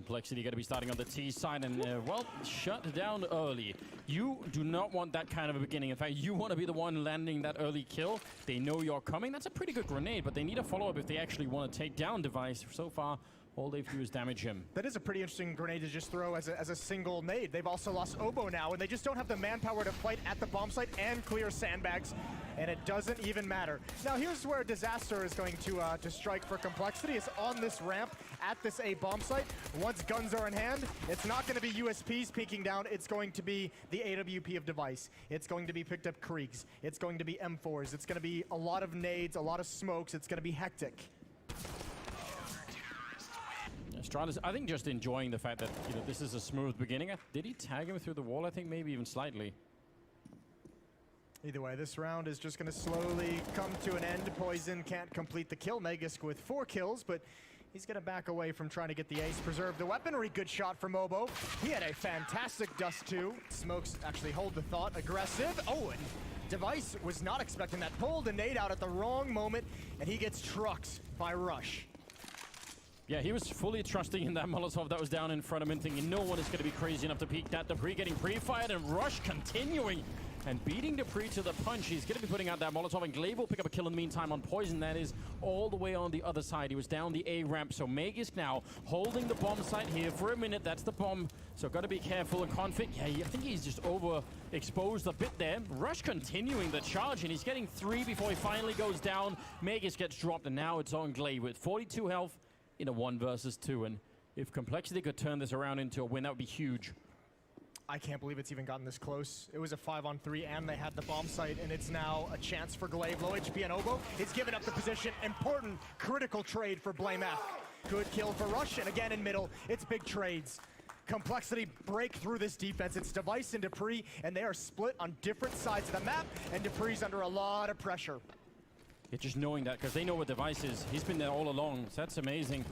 Complexity going to be starting on the T side and, well, shut down early. You do not want that kind of a beginning. In fact, you want to be the one landing that early kill. They know you're coming. That's a pretty good grenade, but they need a follow-up if they actually want to take down Device. So far, all they've do is damage him. That is a pretty interesting grenade to just throw as a single nade. They've also lost Oboe now, and they just don't have the manpower to fight at the bomb site and clear sandbags, and it doesn't even matter. Now here's where Disaster is going to strike for Complexity. It's on this ramp at this A bomb site. Once guns are in hand, it's not going to be USPs peeking down. It's going to be the AWP of Device. It's going to be picked up Kriegs. It's going to be M4s. It's going to be a lot of nades, a lot of smokes. It's going to be hectic. Astralis, I think, just enjoying the fact that this is a smooth beginning. Did he tag him through the wall? I think maybe even slightly. Either way, this round is just going to slowly come to an end. Poison can't complete the kill. Magisk with 4 kills, but he's going to back away from trying to get the ace. Preserve the weaponry. Good shot from Oboe. He had a fantastic dust too. Smokes actually hold the thought. Aggressive. Oh, and Device was not expecting that. Pulled a nade out at the wrong moment, and he gets trucked by Rush. Yeah, he was fully trusting in that Molotov that was down in front of him, thinking no one is going to be crazy enough to peek that. Dupree getting pre-fired, and Rush continuing and beating Dupree to the punch. He's going to be putting out that Molotov, and Glaive will pick up a kill in the meantime on Poison. That is all the way on the other side. He was down the A ramp, so Magisk now holding the bomb site here for a minute. That's the bomb, so got to be careful. And Config, yeah, I think he's just overexposed a bit there. Rush continuing the charge, and he's getting 3 before he finally goes down. Magisk gets dropped, and now it's on Glaive with 42 health in a 1 versus 2, and if Complexity could turn this around into a win, that would be huge. I can't believe it's even gotten this close. It was a 5-on-3, and they had the bomb site, and it's now a chance for Glaive. Low HP and Oboe is giving up the position. Important, critical trade for Blame F. Good kill for Rush, and again in middle, it's big trades. Complexity break through this defense. It's Device and Dupree, and they are split on different sides of the map, and Dupree's under a lot of pressure. It's just knowing that, because they know what Device is. He's been there all along, so that's amazing.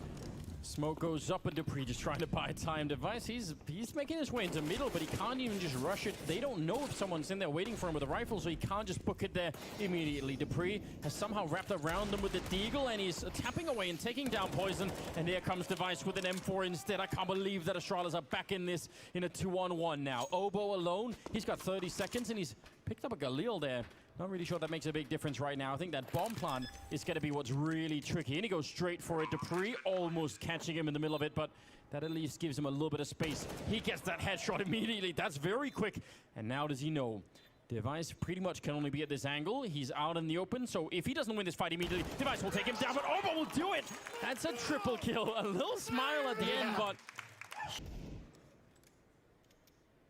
Smoke goes up, and Dupree just trying to buy time. Device, he's making his way into middle, but he can't even just rush it. They don't know if someone's in there waiting for him with a rifle, so he can't just book it there immediately. Dupree has somehow wrapped around him with the Deagle, and he's tapping away and taking down Poison. And there comes Device with an M4 instead. I can't believe that Astralis are back in this in a 2-on-1 now. Oboe alone, he's got 30 seconds, and he's picked up a Galil there. Not really sure that makes a big difference right now. I think that bomb plan is going to be what's really tricky. And he goes straight for it. Dupree almost catching him in the middle of it, but that at least gives him a little bit of space. He gets that headshot immediately. That's very quick. And now does he know? Device pretty much can only be at this angle. He's out in the open, so if he doesn't win this fight immediately, Device will take him down, but Oboe will do it! That's a triple kill. A little smile at the end, but...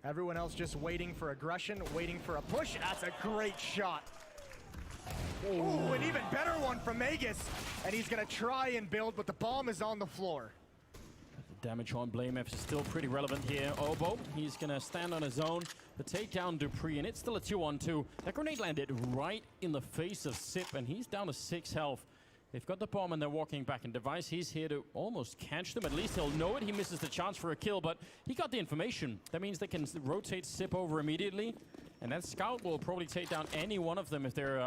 Everyone else just waiting for aggression, waiting for a push. That's a great shot. Ooh, an even better one from Magisk. And he's going to try and build, but the bomb is on the floor. The damage on Blame F is still pretty relevant here. Oboe, he's going to stand on his own to take down Dupree, and it's still a 2-on-2. That grenade landed right in the face of Sip, and he's down to 6 health. They've got the bomb and they're walking back, and Device, he's here to almost catch them. At least he'll know it. He misses the chance for a kill, but he got the information. That means they can rotate Sip over immediately, and that Scout will probably take down any one of them if they're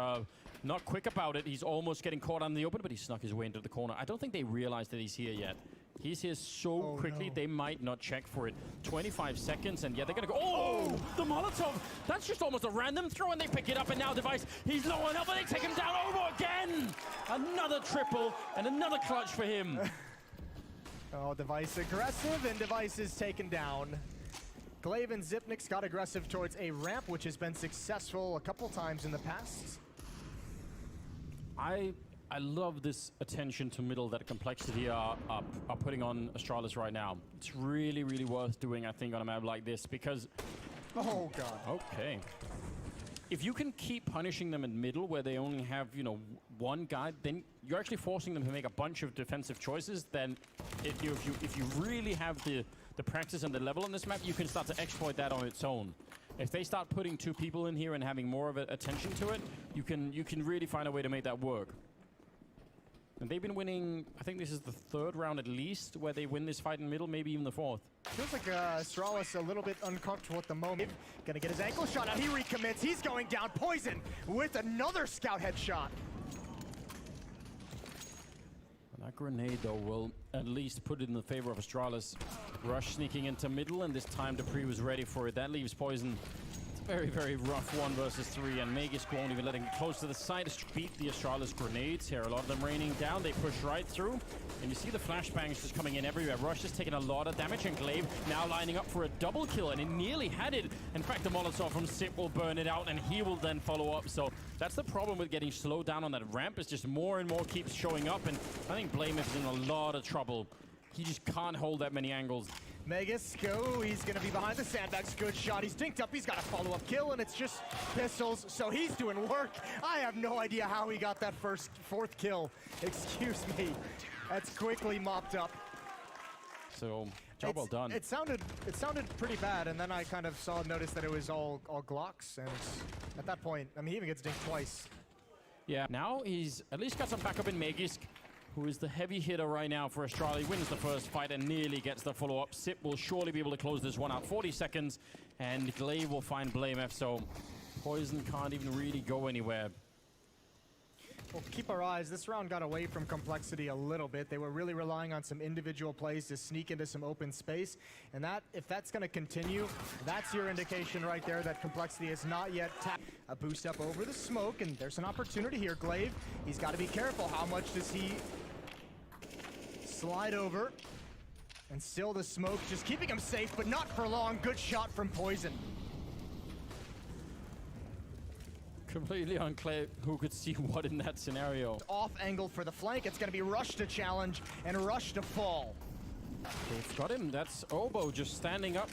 not quick about it. He's almost getting caught on the open, but he snuck his way into the corner. I don't think they realize that he's here yet. He's here so quickly, they might not check for it. 25 seconds, and yeah, they're gonna go. Oh, the Molotov! That's just almost a random throw, and they pick it up, and now Device, he's low on health, and they take him down. Oboe again! Another triple, and another clutch for him. Oh, Device aggressive, and Device is taken down. Glaive and Zipnik's got aggressive towards a ramp, which has been successful a couple times in the past. I love this attention to middle that Complexity are putting on Astralis right now. It's really, really worth doing, I think, on a map like this, because... Oh, God. Okay. If you can keep punishing them in middle, where they only have, one guy, then you're actually forcing them to make a bunch of defensive choices. Then if you really have the practice and the level on this map, you can start to exploit that on its own. If they start putting 2 people in here and having more of attention to it, you can really find a way to make that work. And they've been winning, I think this is the 3rd round at least, where they win this fight in middle, maybe even the 4th. Feels like Astralis a little bit uncomfortable at the moment. Gonna get his ankle shot out. He recommits. He's going down. Poison with another scout headshot. That grenade, though, will at least put it in the favor of Astralis. Rush sneaking into middle, and this time Dupree was ready for it. That leaves Poison. It's a very, very rough 1 versus 3, and Magisk won't even let him get close to the side. Beat the Astralis grenades here. A lot of them raining down. They push right through, and you see the flashbangs just coming in everywhere. Rush is taking a lot of damage, and Glaive now lining up for a double kill, and he nearly had it. In fact, the Molotov from Sip will burn it out, and he will then follow up. So that's the problem with getting slowed down on that ramp. It's just more and more keeps showing up, and I think Blame is in a lot of trouble. He just can't hold that many angles. Magisk, he's gonna be behind the sandbags. Good shot. He's dinked up. He's got a follow-up kill, and it's just pistols. So he's doing work. I have no idea how he got that fourth kill. Excuse me. That's quickly mopped up. So job well done. It sounded pretty bad, and then I kind of noticed that it was all Glocks, and at that point, I mean, he even gets dinked twice. Yeah, now he's at least got some backup in Magisk, who is the heavy hitter right now for Astralis. Wins the first fight and nearly gets the follow-up. Sip will surely be able to close this one out. 40 seconds, and Glaive will find Blame F, so Poison can't even really go anywhere. Well, keep our eyes. This round got away from Complexity a little bit. They were really relying on some individual plays to sneak into some open space. And that, if that's going to continue, that's your indication right there that Complexity is not yet tapped. A boost up over the smoke, and there's an opportunity here. Glaive, he's got to be careful. How much does he slide over? And still the smoke just keeping him safe, but not for long. Good shot from Poison. Completely unclear who could see what in that scenario. Off angle for the flank. It's going to be Rush to challenge and Rush to fall. They've got him. That's Obo just standing up.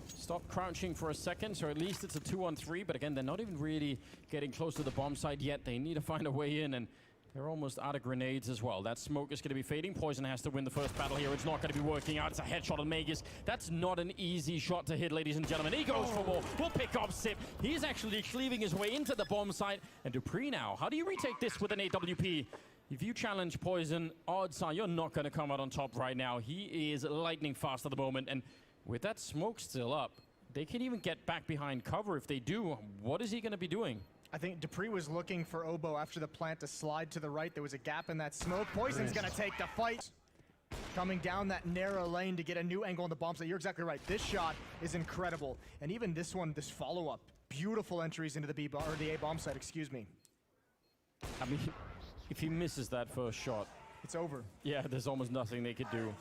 Stop crouching for a second, so at least it's a 2-on-3. But again, they're not even really getting close to the bomb site yet. They need to find a way in, and they're almost out of grenades as well. That smoke is going to be fading. Poison has to win the first battle here. It's not going to be working out. It's a headshot on Magisk. That's not an easy shot to hit, ladies and gentlemen. He goes for more. We'll pick up Sip. He's actually cleaving his way into the bomb site. And Dupree now. How do you retake this with an AWP? If you challenge Poison, odds are you're not going to come out on top right now. He is lightning fast at the moment. And with that smoke still up, they can even get back behind cover. If they do, what is he going to be doing? I think Dupree was looking for Obo after the plant to slide to the right. There was a gap in that smoke. Poison's gonna take the fight. Coming down that narrow lane to get a new angle on the bomb site. You're exactly right. This shot is incredible. And even this one, this follow-up. Beautiful entries into the the A bomb site, excuse me. I mean, if he misses that first shot, it's over. Yeah, there's almost nothing they could do.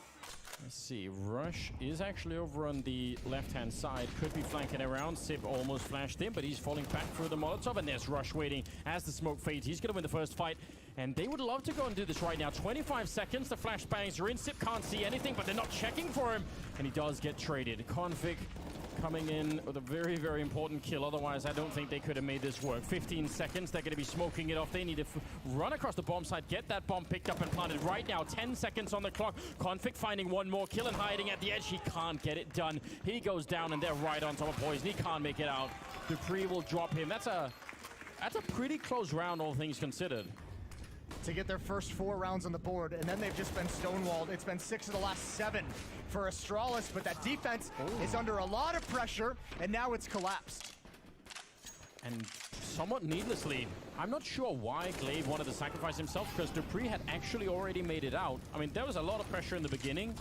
Let's see, Rush is actually over on the left-hand side. Could be flanking around. Sip almost flashed in, but he's falling back through the Molotov, and there's Rush waiting as the smoke fades. He's going to win the first fight, and they would love to go and do this right now. 25 seconds, the flashbangs are in. Sip can't see anything, but they're not checking for him, and he does get traded. Config coming in with a very, very important kill. Otherwise, I don't think they could have made this work. 15 seconds, they're going to be smoking it off. They need to run across the bomb site, get that bomb picked up and planted right now. 10 seconds on the clock. Config finding one more kill and hiding at the edge. He can't get it done. He goes down, and they're right on top of Poison. He can't make it out. Dupree will drop him. That's a pretty close round, all things considered. To get their first 4 rounds on the board, and then they've just been stonewalled. It's been 6 of the last 7 for Astralis, but that defense is under a lot of pressure, and now it's collapsed. And somewhat needlessly, I'm not sure why Glaive wanted to sacrifice himself, because Dupree had actually already made it out. I mean, there was a lot of pressure in the beginning,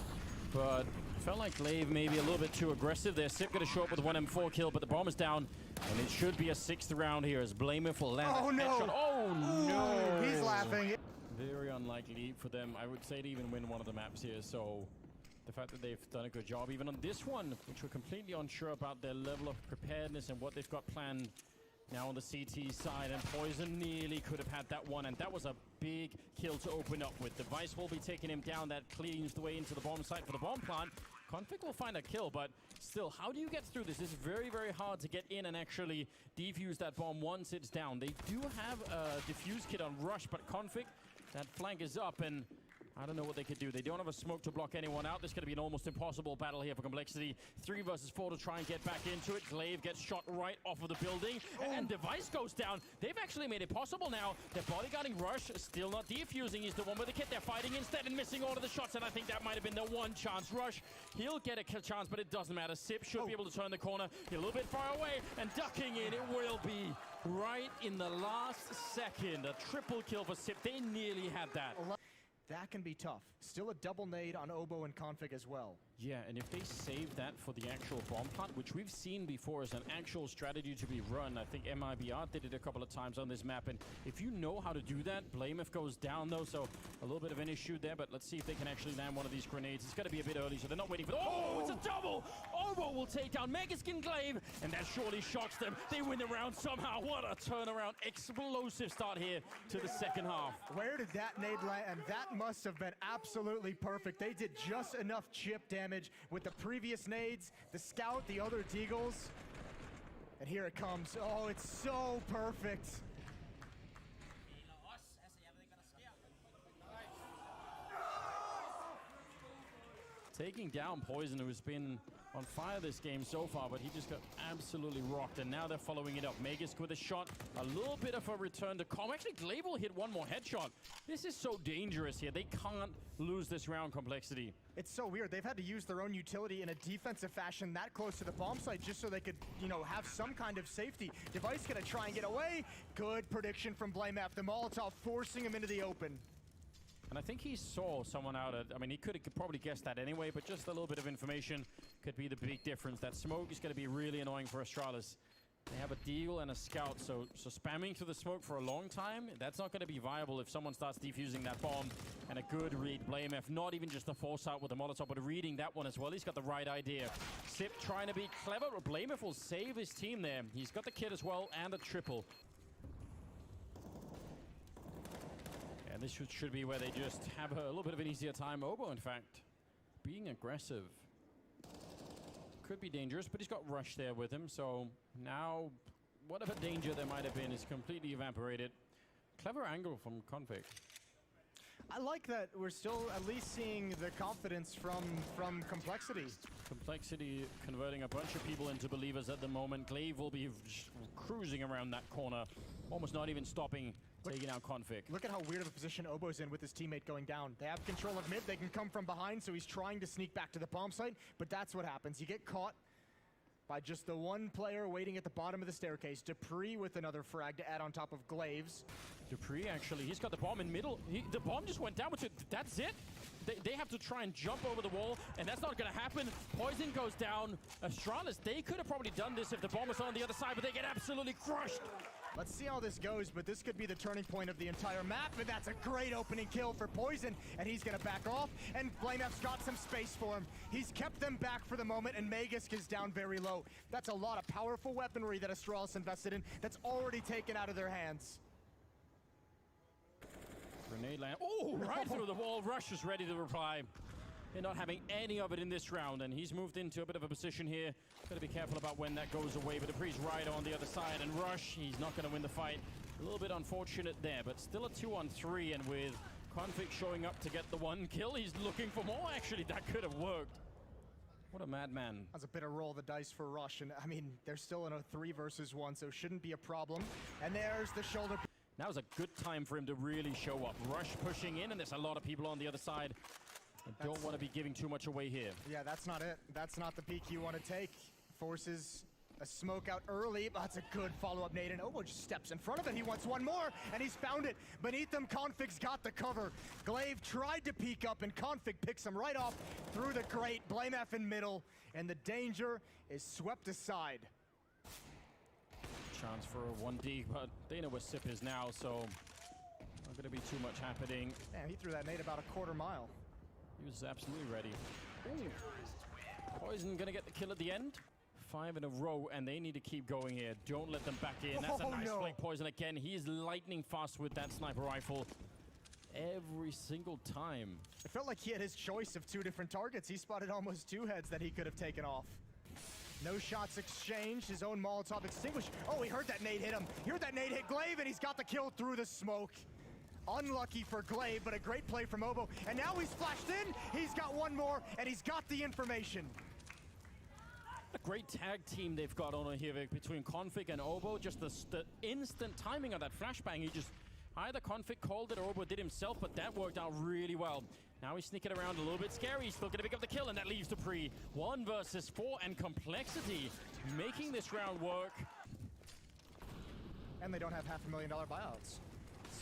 but felt like Glaive maybe a little bit too aggressive there. Sip going to show up with one M4 kill, but the bomb is down, and it should be a 6th round here as Blame will land oh, no. headshot. Oh, no! He's laughing. Very unlikely for them, I would say, to even win one of the maps here, so the fact that they've done a good job even on this one, which we're completely unsure about their level of preparedness and what they've got planned now on the CT side, and Poison nearly could have had that one, and that was a big kill to open up with. Device will be taking him down. That cleans the way into the bomb site for the bomb plant. Config will find a kill, but still, how do you get through this? It's very, very hard to get in and actually defuse that bomb once it's down. They do have a defuse kit on Rush, but Config, that flank is up, and I don't know what they could do. They don't have a smoke to block anyone out. This is going to be an almost impossible battle here for Complexity. 3 versus 4 to try and get back into it. Glaive gets shot right off of the building, and Device goes down. They've actually made it possible now. They're bodyguarding Rush, still not defusing. He's the one with the kit. They're fighting instead and missing all of the shots, and I think that might have been the one chance. Rush, he'll get a chance, but it doesn't matter. Sip should be able to turn the corner. He's a little bit far away, and ducking in, it will be right in the last second. A triple kill for Sip. They nearly had that. that can be tough. Still a double nade on Obo and Config as well. Yeah, and if they save that for the actual bomb plant, which we've seen before as an actual strategy to be run, I think MIBR did it a couple of times on this map, and if you know how to do that, Blamef goes down though, so a little bit of an issue there, but let's see if they can actually land one of these grenades. It's got to be a bit early, so they're not waiting for the... Oh, it's a double! Obo will take down Megaskin Glaive, and that surely shocks them. They win the round somehow. What a turnaround. Explosive start here to the second half. Where did that nade land? And that must have been absolutely perfect. They did just enough chip damage with the previous nades, the scout, the other deagles. And here it comes. Oh, it's so perfect. Taking down Poison, who's been on fire this game so far, but he just got absolutely rocked, and now they're following it up. Magisk with a shot, a little bit of a return to calm. Actually, Glaive will hit one more headshot. This is so dangerous here. They can't lose this round, Complexity. It's so weird. They've had to use their own utility in a defensive fashion that close to the bomb site just so they could, you know, have some kind of safety. Device gonna try and get away. Good prediction from Blamef. The Molotov forcing him into the open. And I think he saw someone out at... I mean, he could probably guessed that anyway, but just a little bit of information could be the big difference. That smoke is going to be really annoying for Astralis. They have a deal and a scout, so spamming through the smoke for a long time, that's not going to be viable if someone starts defusing that bomb. And a good read, Blamef, not even just the force out with the Molotov, but reading that one as well. He's got the right idea. Sip trying to be clever, but Blamef will save his team there. He's got the kit as well and a triple. And this should be where they just have a little bit of an easier time. Obo, in fact, being aggressive. Could be dangerous, but he's got Rush there with him, so now whatever danger there might have been is completely evaporated. Clever angle from Config. I like that we're still at least seeing the confidence from Complexity. Complexity converting a bunch of people into believers at the moment. Glaive will be cruising around that corner, almost not even stopping, taking out Config. Look at how weird of a position Obo's in with his teammate going down. They have control of mid, they can come from behind, so he's trying to sneak back to the bomb site, but that's what happens. You get caught by just the one player waiting at the bottom of the staircase. Dupree with another frag to add on top of Glaive's. Dupree, actually, he's got the bomb in middle. The bomb just went down, which that's it. They have to try and jump over the wall, and that's not going to happen. Poison goes down. Astralis, they could have probably done this if the bomb was on the other side, but they get absolutely crushed. Let's see how this goes, but this could be the turning point of the entire map, and that's a great opening kill for Poison, and he's gonna back off, and Blamef's got some space for him. He's kept them back for the moment, and Magisk is down very low. That's a lot of powerful weaponry that Astralis invested in that's already taken out of their hands. Grenade land. Oh, right through the wall. Rush is ready to reply. They're not having any of it in this round, and he's moved into a bit of a position here. Got to be careful about when that goes away, but Dupree's right on the other side, and Rush, he's not going to win the fight. A little bit unfortunate there, but still a 2-on-3, and with Config showing up to get the one kill, he's looking for more. Actually, that could have worked. What a madman. That's a bit of roll the dice for Rush, and I mean, they're still in a 3 versus 1, so shouldn't be a problem. And there's the shoulder. Now's a good time for him to really show up. Rush pushing in, and there's a lot of people on the other side. I don't want to be giving too much away here. Yeah, that's not it. That's not the peak you want to take. Forces a smoke out early, but that's a good follow-up nade, and Obo just steps in front of it. He wants one more, and he's found it. Beneath them, Config's got the cover. Glaive tried to peek up, and Config picks him right off through the grate. Blamef in middle, and the danger is swept aside. Chance for a 1D, but they know where Sip is now, so not going to be too much happening. Man, he threw that nade about a quarter mile. He was absolutely ready. Ooh. Poison gonna get the kill at the end. 5 in a row, and they need to keep going here. Don't let them back in. That's a nice play, Poison again. He is lightning fast with that sniper rifle every single time. It felt like he had his choice of 2 different targets. He spotted almost 2 heads that he could have taken off. No shots exchanged, his own Molotov extinguished. Oh, he heard that nade hit him. He heard that nade hit Glaive, and he's got the kill through the smoke. Unlucky for Glaive, but a great play from Obo. And now he's flashed in, he's got one more, and he's got the information. A great tag team they've got on here between Config and Obo. Just the instant timing of that flashbang. He just, either Config called it or Obo did himself, but that worked out really well. Now he's sneaking around a little bit scary. He's still going to pick up the kill, and that leaves Dupree. 1 versus 4, and Complexity making this round work. And they don't have $500,000 buyouts.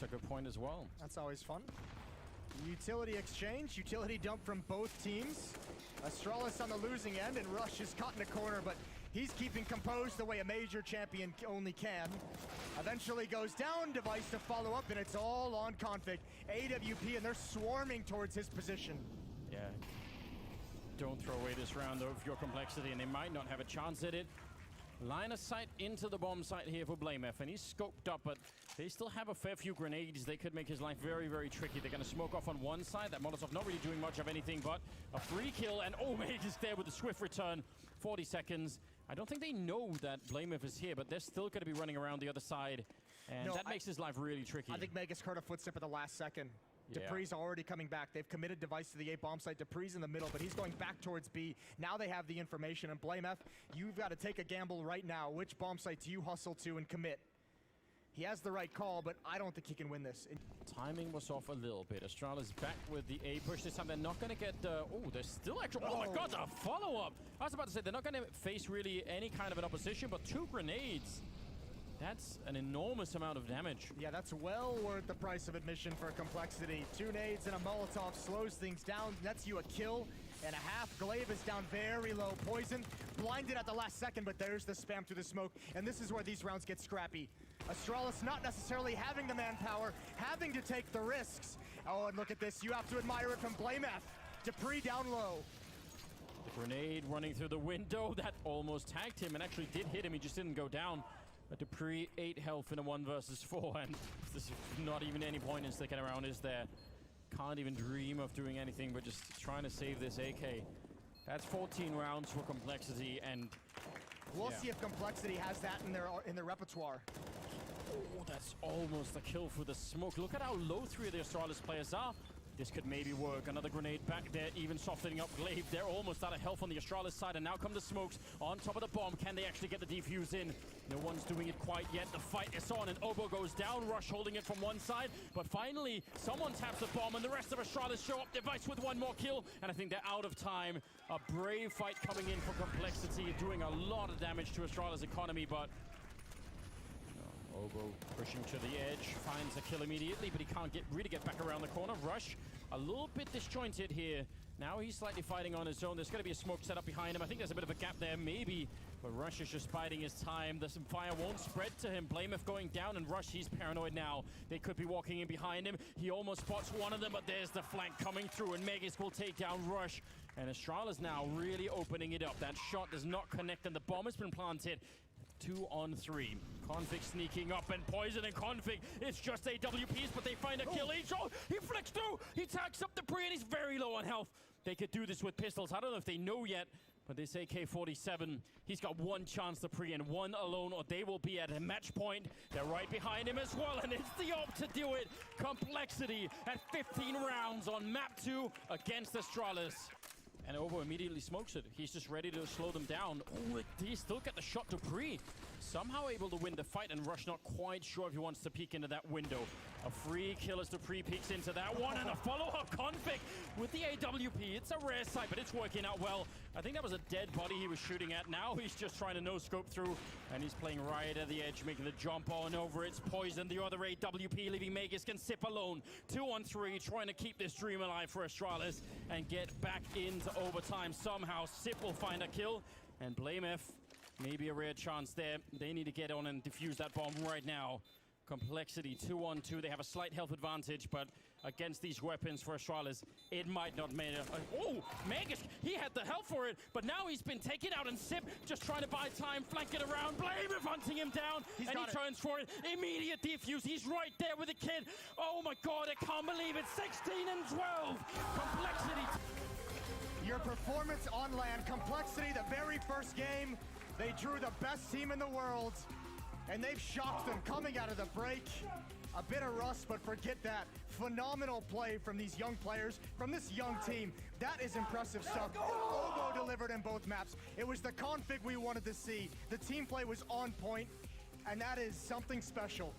That's a good point as well. That's always fun. Utility exchange, utility dump from both teams. Astralis on the losing end, and Rush is caught in a corner, but he's keeping composed the way a major champion only can. Eventually goes down, Device to follow up, and it's all on Config. AWP, and they're swarming towards his position. Yeah. Don't throw away this round of your complexity, and they might not have a chance at it. Line of sight into the bomb site here for BlameF, and he's scoped up, but they still have a fair few grenades. They could make his life very, very tricky. They're going to smoke off on one side. That Molotov not really doing much of anything, but a free kill, and Meg is there with a swift return. 40 seconds. I don't think they know that BlameF is here, but they're still going to be running around the other side, and that makes his life really tricky. I think Megas caught a footstep at the last second. Yeah. Dupree's already coming back. They've committed Device to the A bomb site. Dupree's in the middle, but he's going back towards B. Now they have the information, and BlameF, you've got to take a gamble right now. Which bomb site do you hustle to and commit? He has the right call, but I don't think he can win this. Timing was off a little bit. Astralis back with the A push this time. They're not going to get... oh, there's still extra... Oh, my God, the follow-up! I was about to say, they're not going to face really any kind of an opposition, but 2 grenades. That's an enormous amount of damage. Yeah, that's well worth the price of admission for complexity. 2 nades and a Molotov slows things down, nets you a kill and a half. Glaive is down very low. Poison blinded at the last second, but there's the spam through the smoke, and this is where these rounds get scrappy. Astralis not necessarily having the manpower, having to take the risks. Oh, and look at this. You have to admire it from BlameF. Dupree down low. The grenade running through the window. That almost tagged him and actually did hit him. He just didn't go down. But Dupree, 8 health in a 1 versus 4, and there's not even any point in sticking around, is there? Can't even dream of doing anything but just trying to save this AK. That's 14 rounds for complexity, and we'll see if complexity has that in their repertoire. Oh, that's almost a kill for the smoke. Look at how low 3 of the Astralis players are. This could maybe work. Another grenade back there, even softening up Glaive. They're almost out of health on the Astralis side, and now come the smokes on top of the bomb. Can they actually get the defuse in? No one's doing it quite yet. The fight is on, and Obo goes down. Rush holding it from one side, but finally, someone taps the bomb, and the rest of Astralis show up. Device with 1 more kill, and I think they're out of time. A brave fight coming in for complexity, doing a lot of damage to Astralis' economy, but Obo pushing to the edge, finds a kill immediately, but he can't really get back around the corner. Rush, a little bit disjointed here. Now he's slightly fighting on his own. There's going to be a smoke set up behind him. I think there's a bit of a gap there, maybe. But Rush is just biding his time. The fire won't spread to him. BlameF going down, and Rush, he's paranoid now. They could be walking in behind him. He almost spots one of them, but there's the flank coming through, and Megas will take down Rush. And Astralis now really opening it up. That shot does not connect, and the bomb has been planted. 2 on 3. Config sneaking up, and Poison and Config. It's just AWPs, but they find a kill each. Oh, he flicks through. He tags up Dupree, and he's very low on health. They could do this with pistols. I don't know if they know yet, but this AK-47, he's got 1 chance, Dupree, and 1 alone, or they will be at a match point. They're right behind him as well, and it's the op to do it. Complexity at 15 rounds on map 2 against Astralis. And Obo immediately smokes it. He's just ready to slow them down. Oh, he still got the shot. Dupree somehow able to win the fight, and Rush not quite sure if he wants to peek into that window. A free kill as Dupree peeks into that one, and a follow-up Config with the AWP. It's a rare sight, but it's working out well. I think that was a dead body he was shooting at. Now he's just trying to no-scope through, and he's playing right at the edge, making the jump on over. It's Poison, the other AWP, leaving Megas can sip alone. 2 on 3, trying to keep this dream alive for Astralis and get back into overtime. Somehow Sip will find a kill, and BlameF, maybe a rare chance there. They need to get on and defuse that bomb right now. Complexity 2 on 2. They have a slight health advantage, but against these weapons for Astralis, it might not matter. Oh, Megas, he had the health for it, but now he's been taken out, and Sip just trying to buy time, flank it around. BlameF hunting him down, and he turns for it. Immediate defuse. He's right there with the kid. Oh my God, I can't believe it. 16 and 12. Complexity. Your performance on land, Complexity, the very first game, they drew the best team in the world, and they've shocked them coming out of the break. A bit of rust, but forget that. Phenomenal play from these young players, from this young team. That is impressive stuff. Obo delivered in both maps. It was the config we wanted to see. The team play was on point, and that is something special.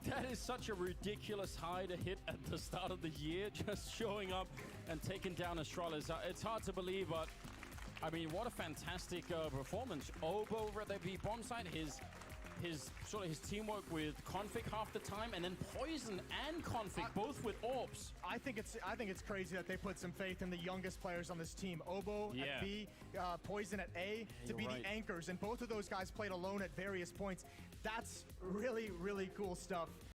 That is such a ridiculous high to hit at the start of the year, just showing up and taking down Astralis. It's hard to believe, but I mean, what a fantastic performance. Obo, whether it be bomb site, his his sort of his teamwork with Config half the time, and then Poison and Config both with orbs. I think it's crazy that they put some faith in the youngest players on this team. Obo at B, Poison at A, to be the anchors, and both of those guys played alone at various points. That's really, really cool stuff.